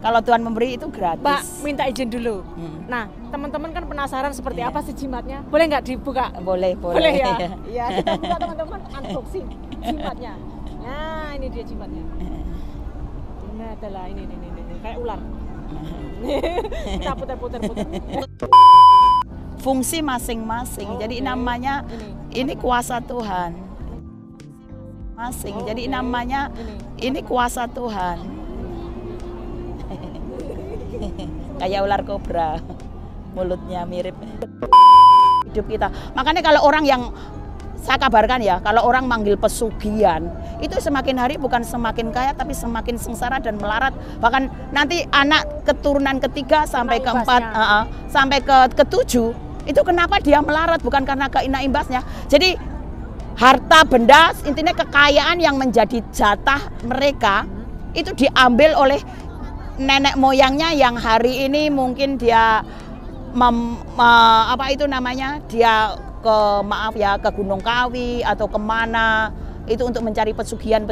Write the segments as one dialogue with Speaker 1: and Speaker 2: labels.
Speaker 1: Kalau Tuhan memberi itu gratis.
Speaker 2: Mbak, minta izin dulu. Nah, teman-teman kan penasaran seperti apa sih jimatnya? Boleh nggak dibuka?
Speaker 1: Boleh.
Speaker 2: Boleh ya? Iya, kita buka teman-teman, unboxing jimatnya. Nah, ini dia jimatnya. Ini adalah ini kayak ular. Kita putar.
Speaker 1: Fungsi masing-masing. Jadi namanya ini kuasa Tuhan. Jadi namanya ini kuasa Tuhan. Kayak ular kobra, mulutnya mirip hidup kita. Makanya kalau orang yang saya kabarkan ya, kalau orang manggil pesugihan, itu semakin hari bukan semakin kaya, tapi semakin sengsara dan melarat. Bahkan nanti anak keturunan ketiga sampai keempat, sampai ketujuh, itu kenapa dia melarat? Bukan karena kena imbasnya. Jadi harta benda, intinya kekayaan yang menjadi jatah mereka, itu diambil oleh nenek moyangnya yang hari ini mungkin dia dia ke Gunung Kawi atau kemana itu untuk mencari pesugihan.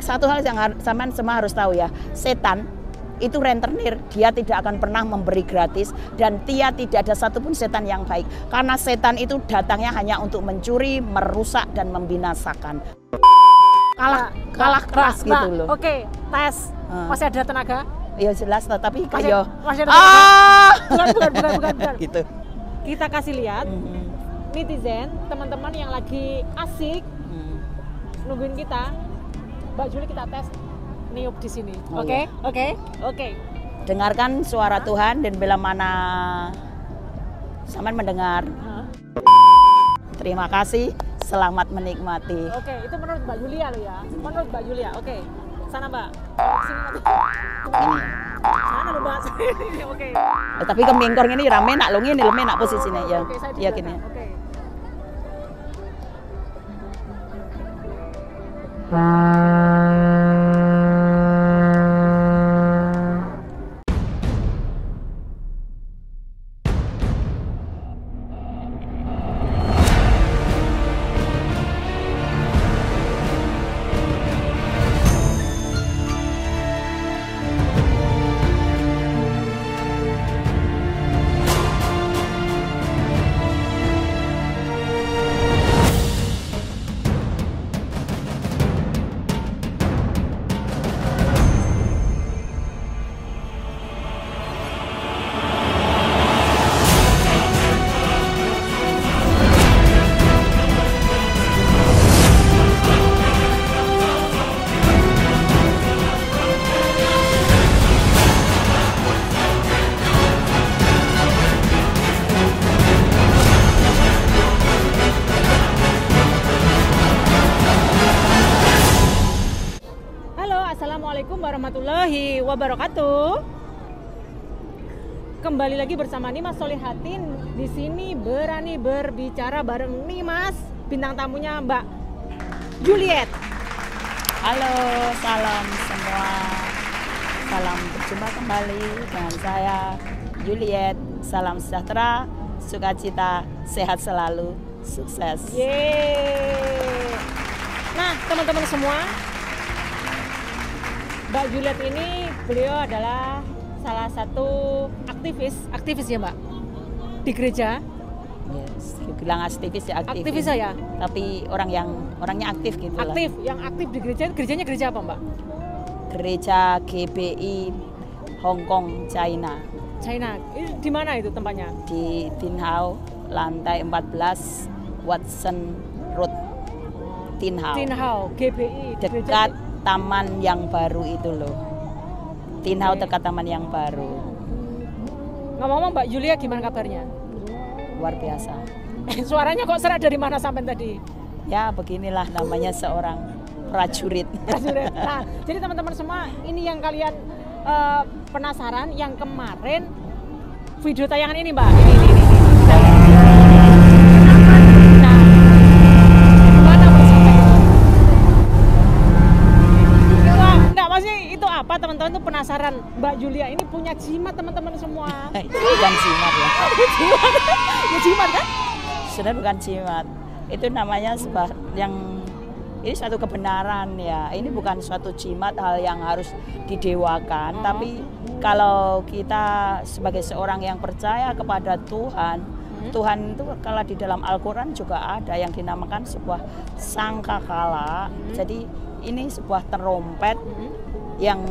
Speaker 1: Satu hal yang sama harus tahu ya, setan itu rentenir, dia tidak akan pernah memberi gratis dan dia tidak ada satupun setan yang baik karena setan itu datangnya hanya untuk mencuri, merusak dan membinasakan. Kalah keras gitu loh.
Speaker 2: Oke, tes. Masih ada tenaga?
Speaker 1: Ya jelas, tapi kayak
Speaker 2: masih ada tenaga? Bukan.
Speaker 1: Gitu.
Speaker 2: Kita kasih lihat netizen, teman-teman yang lagi asik nungguin kita. Mbak Juli kita tes niup di sini. Oke.
Speaker 1: Dengarkan suara Tuhan dan bila mana Saman mendengar. Terima kasih. Selamat menikmati.
Speaker 2: Oke, itu menurut Mbak Julia lo ya. Menurut Mbak Julia. Oke. Sana Mbak. Sini.
Speaker 1: Ini.
Speaker 2: Sana lo Mbak. Oke.
Speaker 1: Tapi kemingkor ini rame nak lo ngene leme nak posisinya ya. Iya gini.
Speaker 2: Oke. Assalamualaikum warahmatullahi wabarakatuh. Kembali lagi bersama Nimas Solihatin. Di sini berani berbicara bareng Nimas, bintang tamunya Mbak Juliet.
Speaker 1: Halo, salam semua. Salam berjumpa kembali dengan saya Juliet. Salam sejahtera, sukacita, sehat selalu, sukses.
Speaker 2: Yeay. Nah, teman-teman semua, Mbak Juliet ini beliau adalah salah satu aktivis ya Mbak di gereja.
Speaker 1: Yes, bilang aktivis ya aktivis.
Speaker 2: Aktivis saya.
Speaker 1: Tapi orangnya aktif gitu lah.
Speaker 2: Aktif, yang aktif di gereja. Gerejanya gereja apa Mbak?
Speaker 1: Gereja GBI Hong Kong China.
Speaker 2: China. Di mana itu tempatnya?
Speaker 1: Di Tin Hau, lantai 14 Watson Road. Tin Hau.
Speaker 2: Tin Hau, GBI.
Speaker 1: Dekat taman yang baru itu loh. Tin Hau dekat taman yang baru.
Speaker 2: Ngomong-ngomong Mbak Julia gimana kabarnya?
Speaker 1: Luar biasa.
Speaker 2: Suaranya kok serak dari mana sampai tadi?
Speaker 1: Ya beginilah namanya seorang prajurit.
Speaker 2: Nah, jadi teman-teman semua, ini yang kalian penasaran, yang kemarin video tayangan ini Mbak. Ini. Nah, mana enggak, maksudnya itu apa teman-teman tuh penasaran. Mbak Julia ini punya jimat teman-teman semua.
Speaker 1: Bukan jimat ya.
Speaker 2: Ya jimat kan?
Speaker 1: Sebenarnya bukan jimat. Itu namanya sebuah yang Ini suatu kebenaran ya. Ini bukan suatu jimat hal yang harus didewakan, tapi kalau kita sebagai seorang yang percaya kepada Tuhan, Tuhan itu kalau di dalam Al-Quran juga ada yang dinamakan sebuah sangkakala. Jadi ini sebuah trompet yang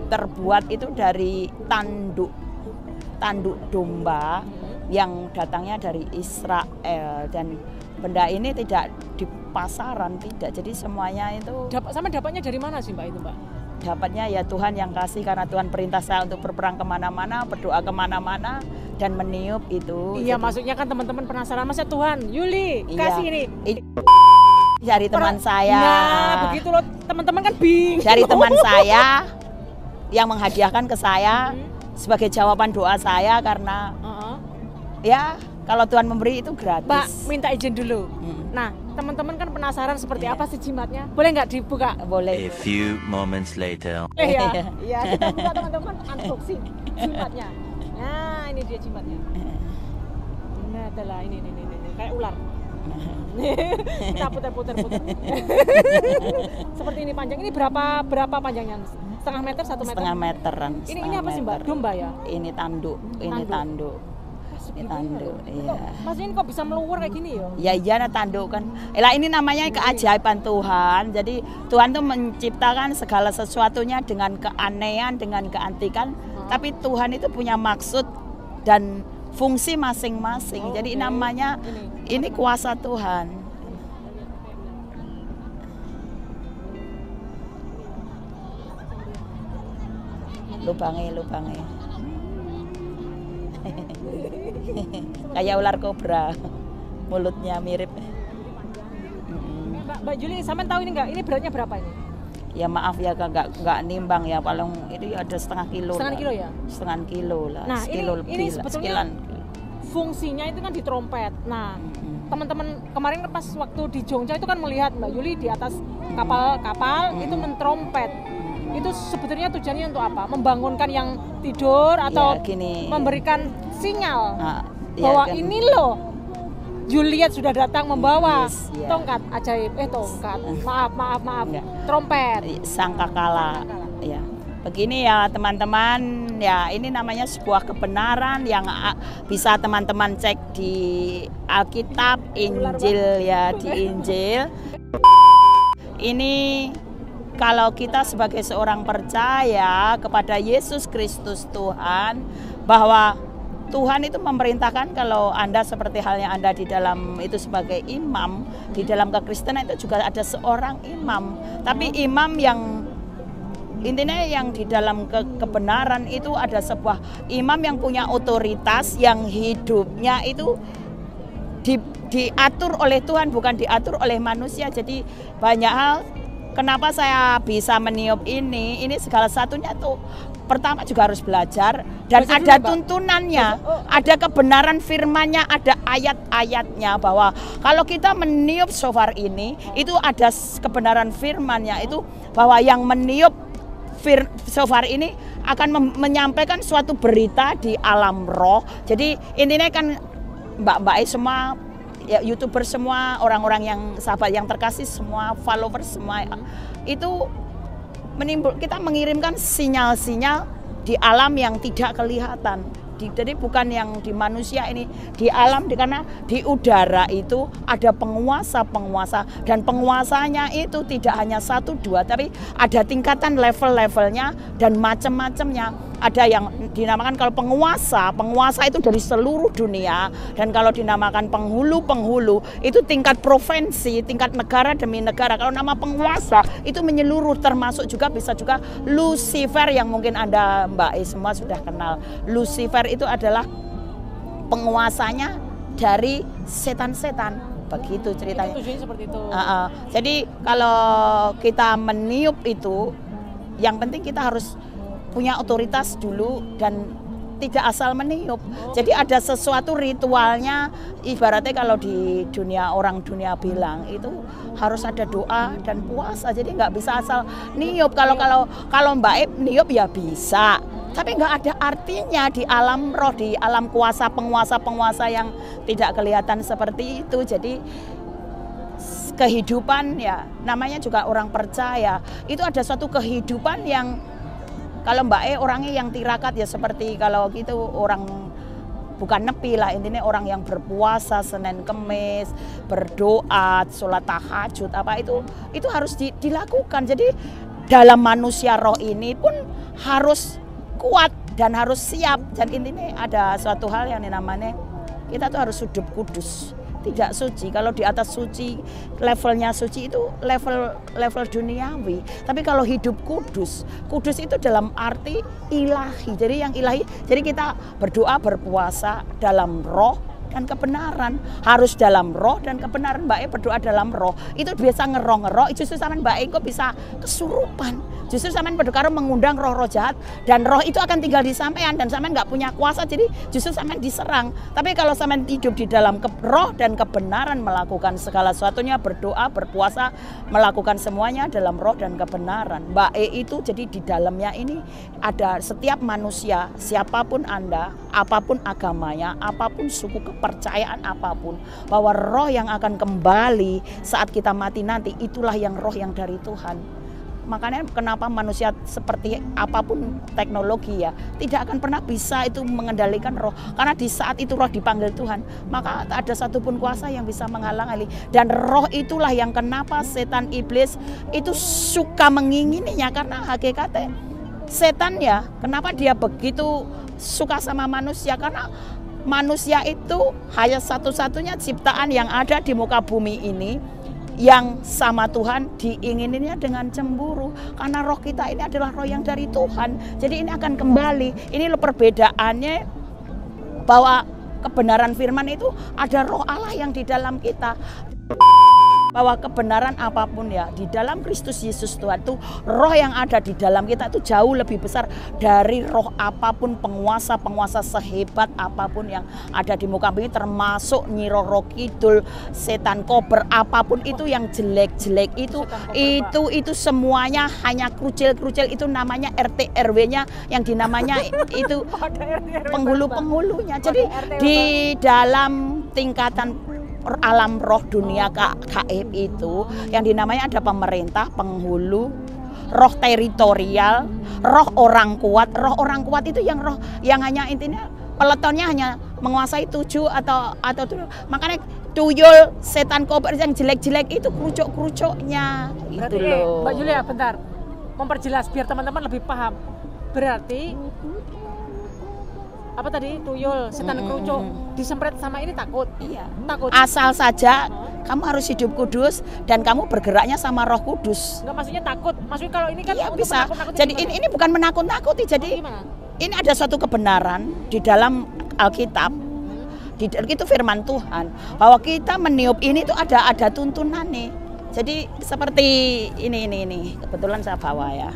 Speaker 1: terbuat itu dari tanduk domba yang datangnya dari Israel, dan benda ini tidak di pasaran, tidak. Jadi semuanya itu
Speaker 2: dapatnya dari mana sih Mbak itu Mbak?
Speaker 1: Dapatnya ya Tuhan yang kasih, karena Tuhan perintah saya untuk berperang kemana-mana, berdoa kemana-mana, dan meniup itu.
Speaker 2: Iya,
Speaker 1: jadi,
Speaker 2: maksudnya kan teman-teman penasaran, masa Tuhan, Yuli kasih ini.
Speaker 1: Dari teman saya.
Speaker 2: Nah, begitu loh, teman-teman kan bingung.
Speaker 1: Dari teman saya yang menghadiahkan ke saya sebagai jawaban doa saya, karena ya kalau Tuhan memberi itu gratis.
Speaker 2: Mbak, minta izin dulu. Nah, teman-teman kan penasaran seperti apa sih jimatnya? Boleh nggak dibuka?
Speaker 1: Boleh.
Speaker 3: A few moments later.
Speaker 2: Iya, kita buka teman-teman unboxing jimatnya. Nah, ini dia jimatnya. Nah, adalah ini kayak ular. Kita putar. Seperti ini panjang. Ini berapa panjangnya? Setengah meter, 1 meter?
Speaker 1: Setengah meteran.
Speaker 2: Ini apa sih Mbak? Domba ya?
Speaker 1: Ini tanduk. Ini tanduk. Iya.
Speaker 2: Mas ini kok bisa meluar kayak gini ya?
Speaker 1: Iya tanduk kan. Ini namanya keajaiban Tuhan. Jadi Tuhan tuh menciptakan segala sesuatunya dengan keanehan, dengan keantikan. Tapi Tuhan itu punya maksud dan fungsi masing-masing. Jadi namanya ini kuasa Tuhan. Lubangnya. Kayak ular kobra, mulutnya mirip.
Speaker 2: Mbak Juli, sampean tahu ini nggak? Ini beratnya berapa ini?
Speaker 1: Ya maaf ya nggak nimbang ya, paling ini ada setengah kilo.
Speaker 2: Setengah kilo ya?
Speaker 1: Setengah kilo lah.
Speaker 2: Nah ini sebetulnya fungsinya itu kan di trompet. Nah teman-teman kemarin pas waktu di Jogja itu kan melihat Mbak Juli di atas kapal itu mentrompet. Itu sebetulnya tujuannya untuk apa? Membangunkan yang tidur atau
Speaker 1: ya, gini.
Speaker 2: Memberikan sinyal bahwa kan. Ini loh Juliet sudah datang membawa tongkat ajaib, maaf, trompet,
Speaker 1: sangkakala. Ya. Begini ya teman-teman, ya ini namanya sebuah kebenaran yang bisa teman-teman cek di Alkitab, Injil ya, di Injil. Ini kalau kita sebagai seorang percaya kepada Yesus Kristus Tuhan, bahwa Tuhan itu memerintahkan kalau Anda seperti halnya Anda di dalam itu sebagai imam, di dalam kekristenan itu juga ada seorang imam. Tapi imam yang intinya yang di dalam kebenaran itu ada sebuah imam yang punya otoritas, yang hidupnya itu diatur oleh Tuhan, bukan diatur oleh manusia. Jadi banyak hal. Kenapa saya bisa meniup ini segala satunya tuh pertama juga harus belajar dan ada tuntunannya, ada kebenaran firman-Nya, ada ayat-ayatnya, bahwa kalau kita meniup shofar ini itu ada kebenaran firman-Nya itu bahwa yang meniup shofar ini akan menyampaikan suatu berita di alam roh. Jadi intinya kan mbak-mbak semua ya, YouTuber semua, orang-orang yang sahabat yang terkasih semua, followers semua, itu kita mengirimkan sinyal-sinyal di alam yang tidak kelihatan. Jadi bukan yang di manusia ini, di alam, karena di udara itu ada penguasa, dan penguasanya itu tidak hanya 1, 2, tapi ada tingkatan level-levelnya dan macam-macamnya. Ada yang dinamakan kalau penguasa itu dari seluruh dunia, dan kalau dinamakan penghulu itu tingkat provinsi, tingkat negara demi negara. Kalau nama penguasa itu menyeluruh, termasuk juga bisa juga Lucifer yang mungkin Anda Mbak semua sudah kenal. Lucifer itu adalah penguasanya dari setan-setan, begitu ceritanya.
Speaker 2: Itu tujuannya seperti itu.
Speaker 1: Jadi kalau kita meniup itu, yang penting kita harus punya otoritas dulu dan tidak asal meniup. Jadi ada sesuatu ritualnya, ibaratnya kalau di orang dunia bilang itu harus ada doa dan puasa. Jadi nggak bisa asal niup. Kalau Mbak Ib niup ya bisa, tapi nggak ada artinya di alam roh, di alam penguasa yang tidak kelihatan seperti itu. Jadi kehidupan ya, namanya juga orang percaya. Itu ada suatu kehidupan yang kalau Mbak orangnya yang tirakat ya, seperti kalau gitu orang bukan nepi lah, intinya orang yang berpuasa Senin Kemis, berdoa, sholat tahajud, apa itu harus dilakukan. Jadi dalam manusia roh ini pun harus kuat dan harus siap. Dan intinya ada suatu hal yang namanya kita tuh harus hidup kudus, tidak suci. Kalau di atas suci, levelnya suci itu level duniawi. Tapi kalau hidup kudus itu dalam arti ilahi. Jadi yang ilahi, jadi kita berdoa berpuasa dalam roh dan kebenaran. Harus dalam roh dan kebenaran. Mbak berdoa dalam roh. Itu biasa ngeroh. Justru sampean Mbak kok bisa kesurupan. Justru sampean berdoa mengundang roh-roh jahat, dan roh itu akan tinggal di sampean dan sampean nggak punya kuasa, jadi justru sampean diserang. Tapi kalau sampean hidup di dalam roh dan kebenaran, melakukan segala sesuatunya, berdoa, berpuasa, melakukan semuanya dalam roh dan kebenaran. Mbak itu jadi di dalamnya ini ada setiap manusia, siapapun Anda, apapun agamanya, apapun suku kepercayaan apapun, bahwa roh yang akan kembali saat kita mati nanti, itulah yang roh yang dari Tuhan. Makanya kenapa manusia seperti apapun teknologi ya, tidak akan pernah bisa itu mengendalikan roh. Karena di saat itu roh dipanggil Tuhan, maka tak ada satupun kuasa yang bisa menghalang-halangi. Dan roh itulah yang kenapa setan iblis itu suka mengingininya. Karena hakikatnya setan ya, kenapa dia begitu suka sama manusia? Karena manusia itu hanya satu-satunya ciptaan yang ada di muka bumi ini yang sama Tuhan diingininnya dengan cemburu. Karena roh kita ini adalah roh yang dari Tuhan. Jadi ini akan kembali. Ini perbedaannya, bahwa kebenaran firman itu ada roh Allah yang di dalam kita. Bahwa kebenaran apapun ya, di dalam Kristus Yesus Tuhan itu, roh yang ada di dalam kita itu jauh lebih besar dari roh apapun, penguasa-penguasa sehebat apapun yang ada di muka bumi, termasuk Nyi Roro Kidul, setan kober, apapun itu yang jelek-jelek itu semuanya hanya krucil-krucil. Itu namanya RT RW-nya yang dinamanya itu penghulu-penghulunya. Jadi di dalam tingkatan alam roh dunia gaib itu yang dinamanya ada pemerintah, penghulu, roh teritorial, roh orang kuat. Roh orang kuat itu yang roh yang hanya intinya peletonnya hanya menguasai 7 atau 7. Makanya tuyul, setan kober yang jelek-jelek itu kerucuk-kerucuknya itu loh.
Speaker 2: Mbak Julia bentar, memperjelas biar teman-teman lebih paham. Berarti apa tadi, tuyul, setan kerucuk, disempret sama ini takut? Iya. Takut.
Speaker 1: Asal saja kamu harus hidup kudus dan kamu bergeraknya sama Roh Kudus.
Speaker 2: Enggak, maksudnya takut. Maksudnya kalau ini kan
Speaker 1: iya, bisa. Jadi ini bukan menakut-nakuti. Jadi ini ada suatu kebenaran di dalam Alkitab. Itu firman Tuhan bahwa kita meniup ini tuh ada tuntunan nih. Jadi seperti ini kebetulan saya bawa ya.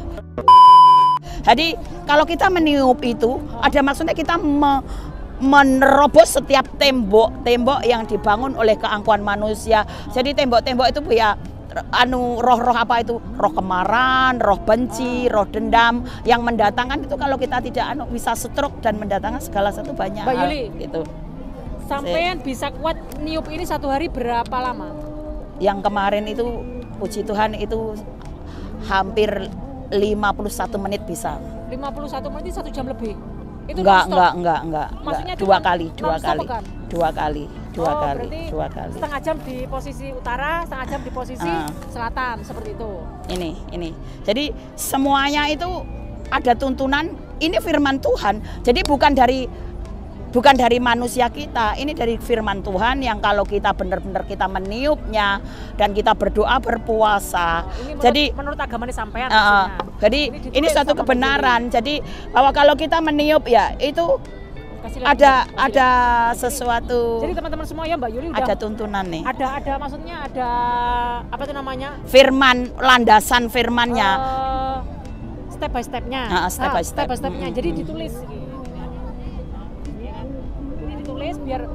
Speaker 1: Jadi kalau kita meniup itu ada maksudnya kita menerobos setiap tembok yang dibangun oleh keangkuhan manusia. Jadi tembok-tembok itu ya roh-roh apa itu, roh kemarahan, roh benci, roh dendam yang mendatangkan itu, kalau kita tidak bisa stroke dan mendatangkan segala satu banyak
Speaker 2: Mbak
Speaker 1: hal
Speaker 2: Yuli,
Speaker 1: gitu.
Speaker 2: Sampean bisa kuat niup ini satu hari berapa lama? Yang
Speaker 1: kemarin itu puji Tuhan itu hampir 51 menit bisa.
Speaker 2: 51 menit 1 jam lebih. Itu
Speaker 1: enggak.
Speaker 2: Maksudnya
Speaker 1: dua kali.
Speaker 2: Berarti
Speaker 1: 2 kali.
Speaker 2: Setengah jam di posisi utara, setengah jam di posisi selatan, seperti itu.
Speaker 1: Ini. Jadi semuanya itu ada tuntunan. Ini firman Tuhan. Jadi bukan dari manusia kita, ini dari firman Tuhan yang kalau kita benar-benar kita meniupnya dan kita berdoa berpuasa.
Speaker 2: Jadi menurut agama ini sampean.
Speaker 1: Jadi ini suatu kebenaran. Jadi bahwa kalau kita meniup ya itu ada sesuatu.
Speaker 2: Jadi teman-teman semua ya Mbak Yuli udah
Speaker 1: ada tuntunan nih.
Speaker 2: Ada maksudnya ada apa itu namanya?
Speaker 1: Firman, landasan firmannya.
Speaker 2: Step by stepnya.
Speaker 1: Step by
Speaker 2: stepnya. Jadi ditulis. Biar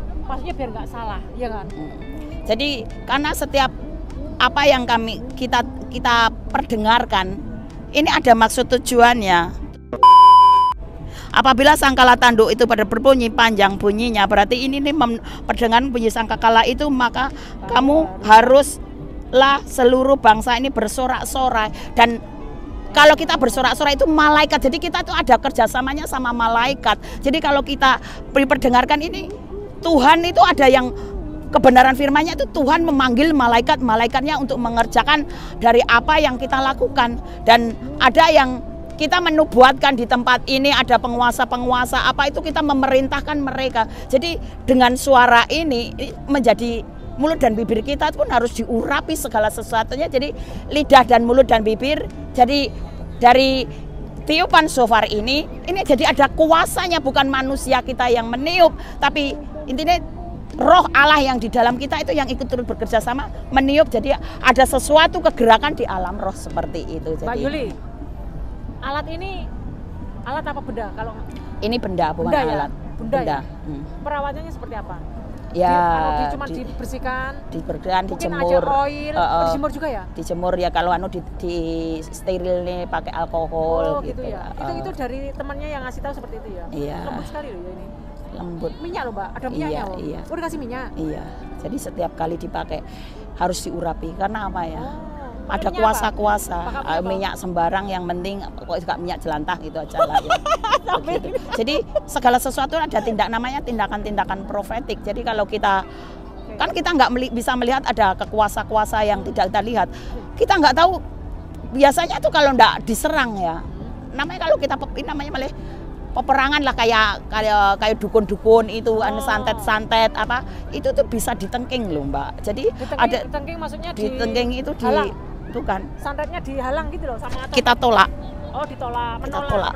Speaker 2: nggak salah, ya kan?
Speaker 1: Jadi karena setiap apa yang kita perdengarkan ini ada maksud tujuannya. Apabila sangkala tanduk itu pada berbunyi panjang bunyinya, berarti ini perdengaran bunyi sangkakala itu, maka kamu harus bangkitlah seluruh bangsa ini bersorak-sorai. Dan kalau kita bersorak-sorai itu malaikat, jadi kita tuh ada kerjasamanya sama malaikat. Jadi kalau kita diperdengarkan ini, Tuhan itu ada yang kebenaran firman-Nya itu Tuhan memanggil malaikat-malaikatnya untuk mengerjakan dari apa yang kita lakukan. Dan ada yang kita menubuatkan di tempat ini, ada penguasa-penguasa apa itu kita memerintahkan mereka. Jadi dengan suara ini menjadi mulut dan bibir kita pun harus diurapi segala sesuatunya. Jadi lidah dan mulut dan bibir. Jadi dari tiupan shofar ini jadi ada kuasanya, bukan manusia kita yang meniup, tapi intinya roh Allah yang di dalam kita itu yang ikut turut bekerja sama meniup. Jadi ada sesuatu kegerakan di alam roh seperti itu. Jadi,
Speaker 2: Mbak Yuli, alat ini alat apa benda? Kalau
Speaker 1: ini benda bukan
Speaker 2: benda
Speaker 1: alat.
Speaker 2: Ya? Benda. Ya? Perawatannya seperti apa?
Speaker 1: Ya,
Speaker 2: cuma dibersihkan,
Speaker 1: dijemur,
Speaker 2: aja oil, dijemur juga ya?
Speaker 1: Dijemur ya, kalau di steril nih pakai alkohol.
Speaker 2: Oh gitu ya. Itu dari temannya yang ngasih tahu seperti itu ya?
Speaker 1: Iya.
Speaker 2: Lembut sekali loh ya ini.
Speaker 1: Lembut.
Speaker 2: Minyak loh Mbak, ada minyaknya loh.
Speaker 1: Iya.
Speaker 2: Oh dikasih minyak?
Speaker 1: Iya. Jadi setiap kali dipakai harus diurapi, karena apa ya? Ada
Speaker 2: minyak
Speaker 1: kuasa-kuasa,
Speaker 2: apa?
Speaker 1: minyak sembarang, yang penting kok juga minyak jelantah gitu aja lah ya. Begitu. Jadi segala sesuatu ada namanya tindakan-tindakan profetik. Jadi kalau kita kan kita nggak bisa melihat ada kekuasa-kuasa yang tidak kita lihat. Kita nggak tahu. Biasanya tuh kalau nggak diserang ya, namanya kalau kita namanya malah peperangan lah, kayak dukun-dukun itu, santet-santet apa itu tuh bisa ditengking loh Mbak. Jadi
Speaker 2: ditengking maksudnya
Speaker 1: ditengking itu itu kan
Speaker 2: santetnya dihalang gitu loh sama atau
Speaker 1: kita tolak.
Speaker 2: Oh ditolak,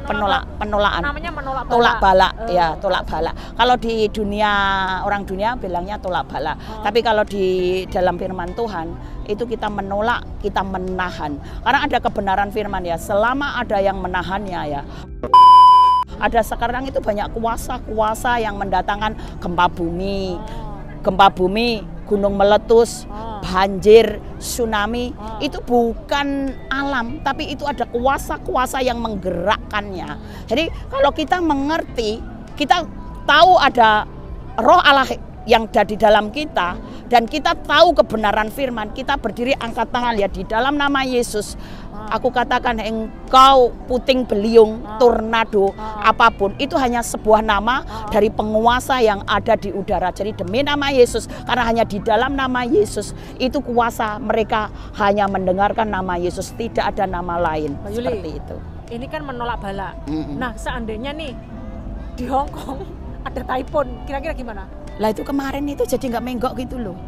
Speaker 1: penolakan.
Speaker 2: Namanya menolak bala.
Speaker 1: Tolak bala, ya tolak bala. Kalau di dunia, orang dunia bilangnya tolak bala. Tapi kalau di dalam firman Tuhan itu kita menolak, kita menahan. Karena ada kebenaran firman ya, selama ada yang menahannya ya. Ada sekarang itu banyak kuasa-kuasa yang mendatangkan gempa bumi, gunung meletus, banjir, tsunami. Itu bukan alam, tapi itu ada kuasa-kuasa yang menggerakkannya. Jadi kalau kita mengerti, kita tahu ada roh Allah yang ada di dalam kita, dan kita tahu kebenaran firman, kita berdiri angkat tangan ya di dalam nama Yesus. Aku katakan engkau puting beliung, tornado, apapun itu hanya sebuah nama dari penguasa yang ada di udara. Jadi demi nama Yesus, karena hanya di dalam nama Yesus itu kuasa, mereka hanya mendengarkan nama Yesus, tidak ada nama lain.
Speaker 2: Mbak Yuli,
Speaker 1: seperti itu.
Speaker 2: Ini kan menolak bala. Nah seandainya nih di Hong Kong ada typhoon, kira-kira gimana?
Speaker 1: Lah itu kemarin itu jadi nggak menggok gitu loh.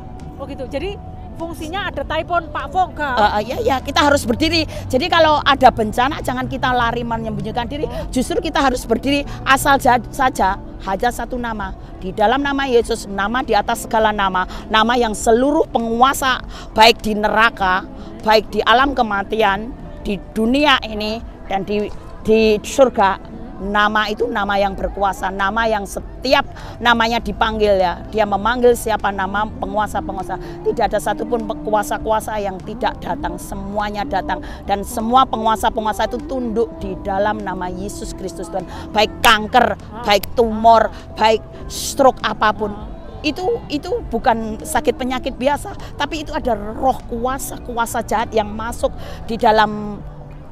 Speaker 2: Oh gitu, jadi fungsinya ada typhoon Pak Fogam.
Speaker 1: Ya kita harus berdiri. Jadi kalau ada bencana jangan kita lari menyembunyikan diri. Justru kita harus berdiri, asal saja hanya satu nama. Di dalam nama Yesus, nama di atas segala nama. Nama yang seluruh penguasa baik di neraka, baik di alam kematian, di dunia ini dan di surga. Nama itu nama yang berkuasa, nama yang setiap namanya dipanggil ya. Dia memanggil siapa nama penguasa-penguasa. Tidak ada satupun kuasa-kuasa yang tidak datang, semuanya datang. Dan semua penguasa-penguasa itu tunduk di dalam nama Yesus Kristus Tuhan. Baik kanker, baik tumor, baik stroke apapun. Itu bukan sakit penyakit biasa, tapi itu ada roh kuasa jahat yang masuk di dalam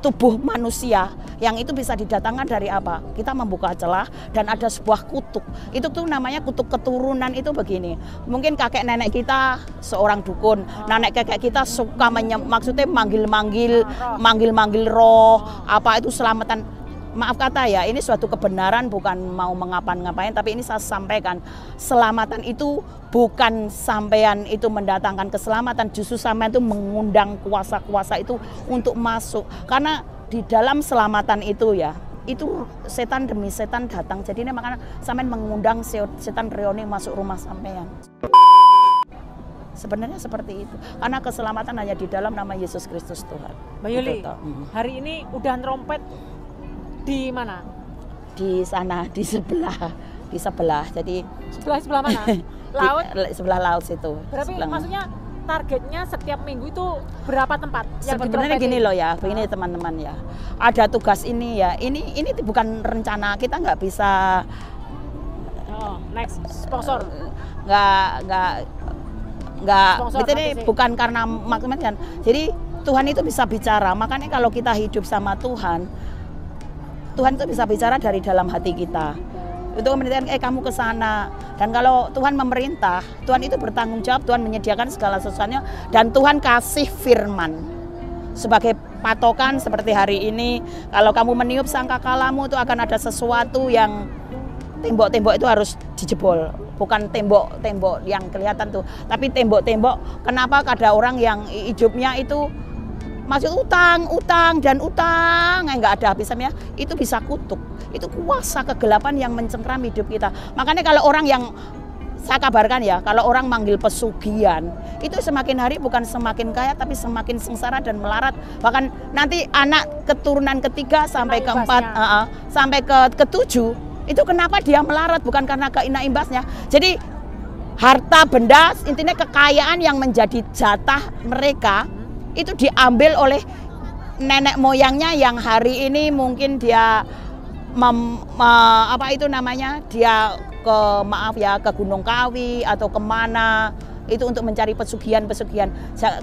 Speaker 1: tubuh manusia, yang itu bisa didatangkan dari apa? Kita membuka celah dan ada sebuah kutuk. Itu tuh namanya kutuk keturunan. Itu begini. Mungkin kakek nenek kita seorang dukun, nenek kakek kita suka maksudnya manggil roh, apa itu selamatan. Maaf kata ya, ini suatu kebenaran, bukan mau mengapa-ngapain, tapi ini saya sampaikan. Selamatan itu bukan sampean itu mendatangkan keselamatan, justru sampean itu mengundang kuasa-kuasa itu untuk masuk. Karena di dalam selamatan itu ya, itu setan demi setan datang. Jadi ini makanya sampean mengundang setan reoni masuk rumah sampean. Sebenarnya seperti itu. Karena keselamatan hanya di dalam nama Yesus Kristus Tuhan.
Speaker 2: Mbak Yuli, hari ini udah trompet di mana?
Speaker 1: Di sana, di sebelah. Jadi
Speaker 2: sebelah mana? Laut?
Speaker 1: Sebelah laut situ.
Speaker 2: Berarti maksudnya targetnya setiap minggu itu berapa tempat?
Speaker 1: Sebenarnya gini loh ya, begini teman-teman ya. Ada tugas ini ya. Ini bukan rencana, kita nggak bisa.
Speaker 2: Next sponsor.
Speaker 1: nggak
Speaker 2: Sponsor
Speaker 1: ini
Speaker 2: nanti sih.
Speaker 1: bukan karena maksudnya. Jadi Tuhan itu bisa bicara. Makanya kalau kita hidup sama Tuhan, Tuhan itu bisa bicara dari dalam hati kita. Itu memerintahkan kamu ke sana. Dan kalau Tuhan memerintah, Tuhan itu bertanggung jawab, Tuhan menyediakan segala sesuatunya, dan Tuhan kasih firman sebagai patokan. Seperti hari ini, kalau kamu meniup sangkakalamu, itu akan ada sesuatu yang tembok-tembok itu harus dijebol. Bukan tembok-tembok yang kelihatan tuh, tapi tembok-tembok. Kenapa ada orang yang hidupnya itu masih utang dan utang, nggak ada habisnya, itu bisa kutuk. Itu kuasa kegelapan yang mencengkram hidup kita. Makanya kalau orang yang, saya kabarkan ya, kalau orang manggil pesugihan, itu semakin hari bukan semakin kaya, tapi semakin sengsara dan melarat. Bahkan nanti anak keturunan ketiga sampai keempat, sampai ketujuh, itu kenapa dia melarat? Bukan karena kena imbasnya. Jadi harta benda, intinya kekayaan yang menjadi jatah mereka, itu diambil oleh nenek moyangnya yang hari ini mungkin dia dia ke Gunung Kawi atau kemana itu untuk mencari pesugihan.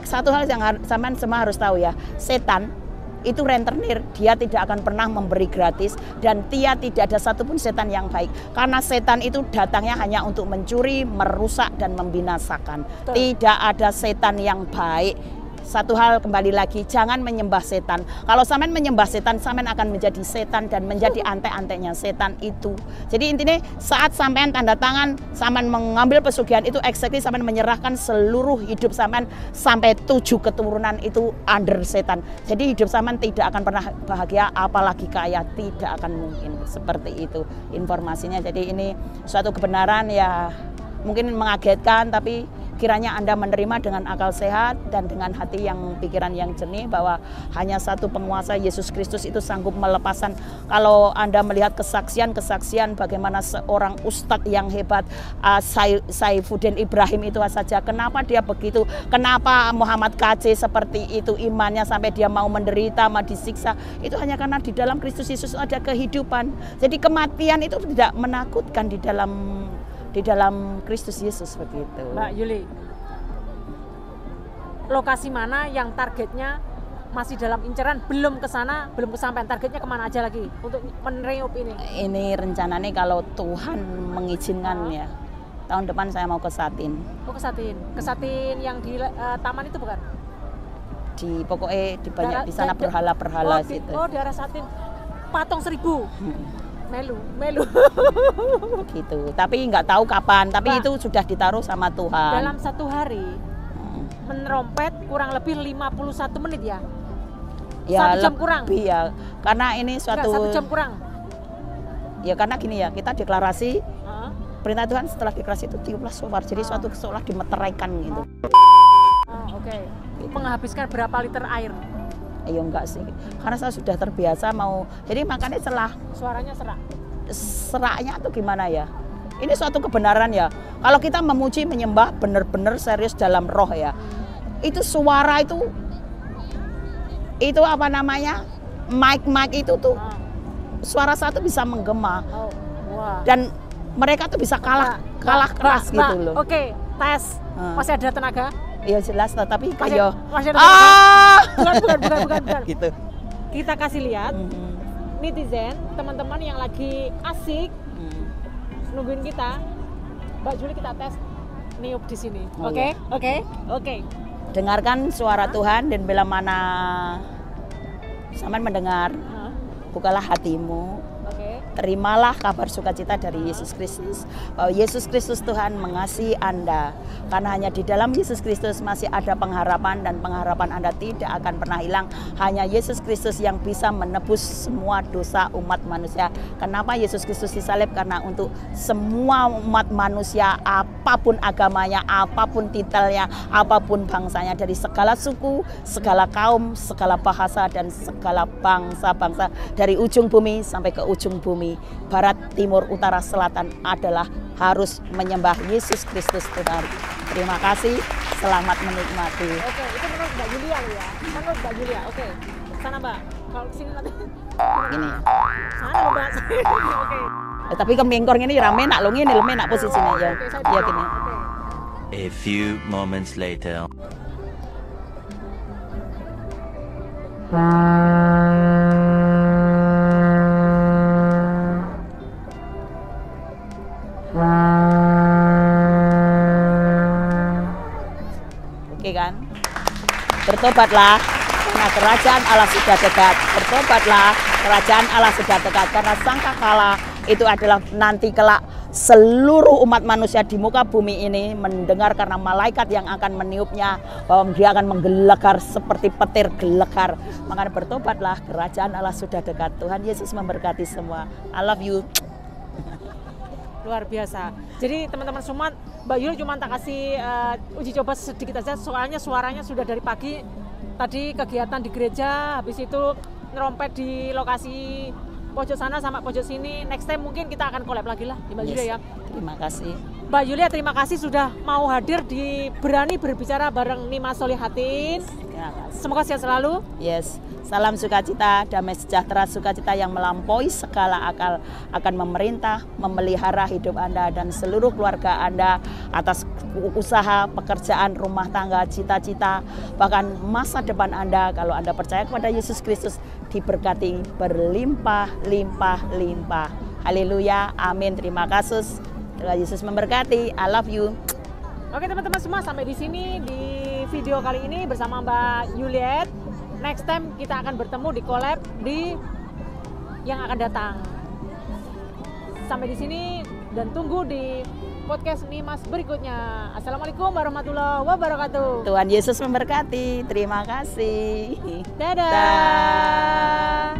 Speaker 1: Satu hal yang sama harus tahu ya, setan itu rentenir, dia tidak akan pernah memberi gratis, dan dia tidak ada satupun setan yang baik, karena setan itu datangnya hanya untuk mencuri, merusak dan membinasakan. Tidak ada setan yang baik. Satu hal kembali lagi, jangan menyembah setan. Kalau sampean menyembah setan, sampean akan menjadi setan dan menjadi antek-anteknya setan itu. Jadi intinya saat sampean tanda tangan, sampean mengambil pesugihan itu, exactly sampean menyerahkan seluruh hidup sampean sampai 7 keturunan itu under setan. Jadi hidup sampean tidak akan pernah bahagia, apalagi kaya, tidak akan mungkin. Seperti itu informasinya. Jadi ini suatu kebenaran ya, mungkin mengagetkan, tapi kiranya Anda menerima dengan akal sehat dan dengan hati yang pikiran yang jernih, bahwa hanya satu penguasa, Yesus Kristus, itu sanggup melepaskan. Kalau Anda melihat kesaksian bagaimana seorang ustadz yang hebat, Saifuddin Ibrahim itu saja, kenapa dia begitu, kenapa Muhammad KC seperti itu imannya sampai dia mau menderita, mau disiksa, itu hanya karena di dalam Kristus Yesus ada kehidupan. Jadi kematian itu tidak menakutkan di dalam Kristus Yesus, begitu.
Speaker 2: Mbak Yuli, lokasi mana yang targetnya masih dalam inceran, belum ke sana, belum kesampaian, targetnya kemana aja lagi untuk meneriup ini?
Speaker 1: Ini rencananya kalau Tuhan mengizinkan ya, tahun depan saya mau ke Satin.
Speaker 2: Oh, ke Satin yang di taman itu bukan?
Speaker 1: Pokoknya di banyak di sana berhala-berhala situ.
Speaker 2: Oh, daerah Satin, patung 1000. Melu
Speaker 1: gitu, tapi nggak tahu kapan, tapi
Speaker 2: Mbak,
Speaker 1: itu sudah ditaruh sama Tuhan.
Speaker 2: dalam satu hari menerompet kurang lebih 51 menit ya?
Speaker 1: Ya
Speaker 2: 1 jam kurang?
Speaker 1: Ya, karena ini suatu...
Speaker 2: Enggak, 1 jam kurang?
Speaker 1: Ya karena gini ya, kita deklarasi, perintah Tuhan setelah deklarasi itu 13 shofar, jadi suatu seolah dimeteraikan gitu.
Speaker 2: Oke. Menghabiskan berapa liter air?
Speaker 1: Ya enggak sih, karena saya sudah terbiasa mau, jadi makanya
Speaker 2: Suaranya
Speaker 1: seraknya tuh gimana ya, ini suatu kebenaran ya. Kalau kita memuji menyembah benar-benar serius dalam roh ya, itu suara itu apa namanya, mic itu tuh suara satu bisa menggema. Dan mereka tuh bisa kalah keras gitu loh.
Speaker 2: Oke, tes. Masih ada tenaga?
Speaker 1: Iya jelas, tapi
Speaker 2: kayak
Speaker 1: bukan. Gitu.
Speaker 2: Kita kasih lihat netizen, teman-teman yang lagi asik nungguin kita. Mbak Juli, kita tes niup di sini. Oke.
Speaker 1: Dengarkan suara Tuhan, dan bila mana sampean mendengar, bukalah hatimu. Terimalah kabar sukacita dari Yesus Kristus, bahwa Yesus Kristus Tuhan mengasihi Anda, karena hanya di dalam Yesus Kristus masih ada pengharapan, dan pengharapan Anda tidak akan pernah hilang. Hanya Yesus Kristus yang bisa menebus semua dosa umat manusia. Kenapa Yesus Kristus disalib? Karena untuk semua umat manusia, apapun agamanya, apapun titelnya, apapun bangsanya, dari segala suku, segala kaum, segala bahasa, dan segala bangsa-bangsa, dari ujung bumi sampai ke ujung bumi, barat, timur, utara, selatan, adalah harus menyembah Yesus Kristus Tuhan. Terima kasih, selamat menikmati.
Speaker 2: Oke, itu menurut Mbak Julia ya. Menurut Mbak Julia, oke. Sana Mbak, kalau kesini nanti.
Speaker 1: Gini.
Speaker 2: Sana Mbak. Oke.
Speaker 1: Tapi kemingkor ini rame nak lo, ini rame nak posisinya ya. Ya gini.
Speaker 3: A few moments later.
Speaker 1: Oke kan? Bertobatlah, karena kerajaan Allah sudah dekat. Bertobatlah, kerajaan Allah sudah dekat. Karena sangkakala itu adalah nanti kelak seluruh umat manusia di muka bumi ini mendengar karena malaikat yang akan meniupnya bahwa dia akan menggelegar seperti petir gelegar. Makanya bertobatlah, kerajaan Allah sudah dekat. Tuhan Yesus memberkati semua. I love you.
Speaker 2: Luar biasa. Jadi teman-teman semua, Mbak Yul cuma tak kasih uji coba sedikit aja, soalnya suaranya sudah dari pagi. Tadi kegiatan di gereja, habis itu nerompet di lokasi pojok sana sama pojok sini. Next time mungkin kita akan collab lagi lah di Mbak Yulia ya.
Speaker 1: Terima kasih.
Speaker 2: Mbak Yulia, terima kasih sudah mau hadir di Berani Berbicara bareng Nima Solihatin. Semoga sehat selalu.
Speaker 1: Yes. Salam sukacita, damai sejahtera, sukacita yang melampaui segala akal akan memerintah, memelihara hidup Anda dan seluruh keluarga Anda atas usaha, pekerjaan, rumah tangga, cita-cita, bahkan masa depan Anda. Kalau Anda percaya kepada Yesus Kristus, diberkati berlimpah-limpah-limpah. Haleluya, amin, terima kasih. Tuhan Yesus memberkati, I love you.
Speaker 2: Oke teman-teman semua, sampai di sini di video kali ini bersama Mbak Yuliet. Next time kita akan bertemu di collab di yang akan datang. Sampai di sini dan tunggu di podcast Nimas berikutnya. Assalamualaikum warahmatullahi wabarakatuh.
Speaker 1: Tuhan Yesus memberkati. Terima kasih.
Speaker 2: Dadah.